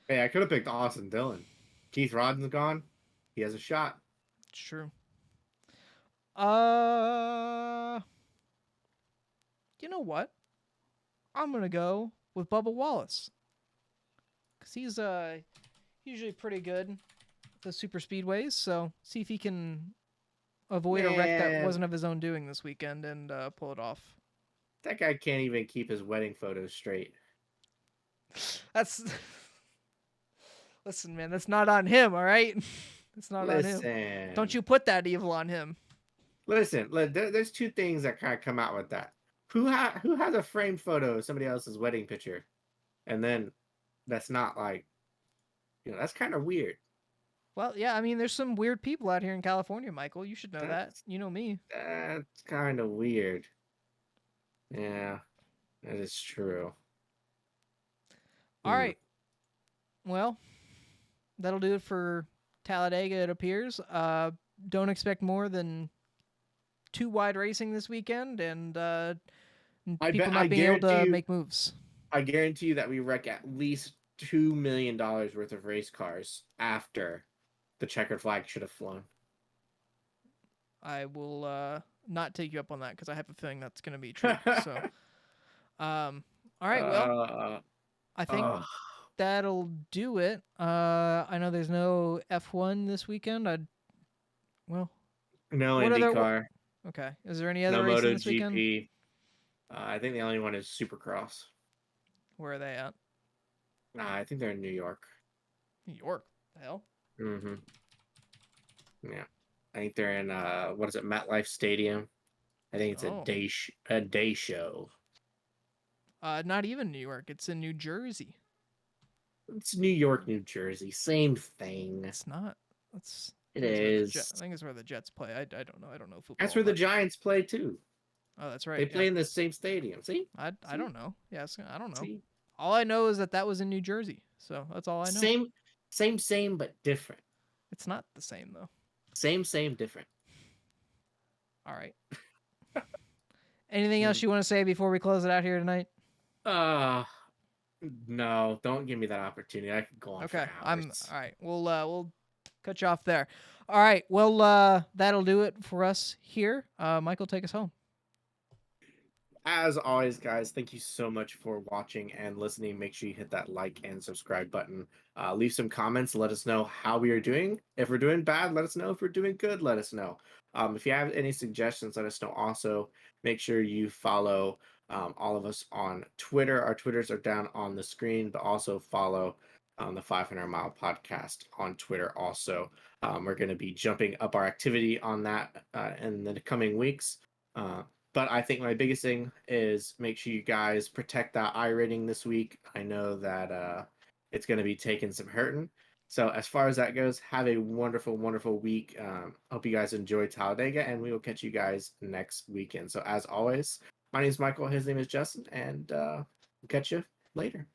Hey, I could have picked Austin Dillon. Keith Rodden's gone. He has a shot. It's true. Uh, you know what? I'm gonna go with Bubba Wallace because he's usually pretty good at the super speedways. So see if he can avoid a wreck that Man, wasn't of his own doing this weekend and pull it off. that guy can't even keep his wedding photos straight. That's listen, man. That's not on him. All right, it's not on him. Don't Listen, you put that evil on him. listen. There's two things that kind of come out with that. Who has a framed photo of somebody else's wedding picture, and then that's not like, that's kind of weird. Well, yeah. I mean, there's some weird people out here in California, Michael. You should know that. That's You know me. that's kind of weird. Yeah, that is true. All Hmm. right. Well, that'll do it for Talladega. It appears. Don't expect more than two wide racing this weekend, and I people bet I not being able guarantee to you make moves. I guarantee you that we wreck at least $2 million worth of race cars after the checkered flag should have flown. I will not take you up on that because I have a feeling that's going to be true. So, all right. Well, uh, I think uh, that'll do it. I know there's no F1 this weekend. Well, no what other? IndyCar, Okay. Is there any other no racing this weekend? MotoGP. I think the only one is Supercross. Where are they at? I think they're in New York. New York. The hell? Hmm. Yeah, I think they're in what is it, MetLife Stadium? I think it's a Oh, day show. not even New York. It's in New Jersey. It's New York, New Jersey, same thing. It's not. That's. I It think it's where the Jet. is. I think it's where the Jets play. I don't know. I don't know That's football, where the but Giants play too. oh, that's They right. Yeah. play in the same stadium. See, I see, don't know. Yes, I don't know. see. All I know is that that was in New Jersey. So that's all I know. Same, same, but different. It's not the same though. Same, different. All right. Anything else Mm. you want to say before we close it out here tonight? Uh no, don't give me that opportunity. I could go on for Okay. I'm hours. all right. We'll cut you off there. All right. Well, that'll do it for us here. Michael, take us home. As always, guys, thank you so much for watching and listening. Make sure you hit that like and subscribe button. Leave some comments. Let us know how we are doing. If we're doing bad, let us know. If we're doing good, let us know. If you have any suggestions, let us know. Also, make sure you follow all of us on Twitter. Our Twitters are down on the screen, but also follow the 500 Mile Podcast on Twitter. Also, we're going to be jumping up our activity on that in the coming weeks. But I think my biggest thing is make sure you guys protect that I rating this week. I know that it's going to be taking some hurting. So as far as that goes, have a wonderful, wonderful week. Hope you guys enjoy Talladega, and we will catch you guys next weekend. So as always, my name is Michael. His name is Justin, and we'll catch you later.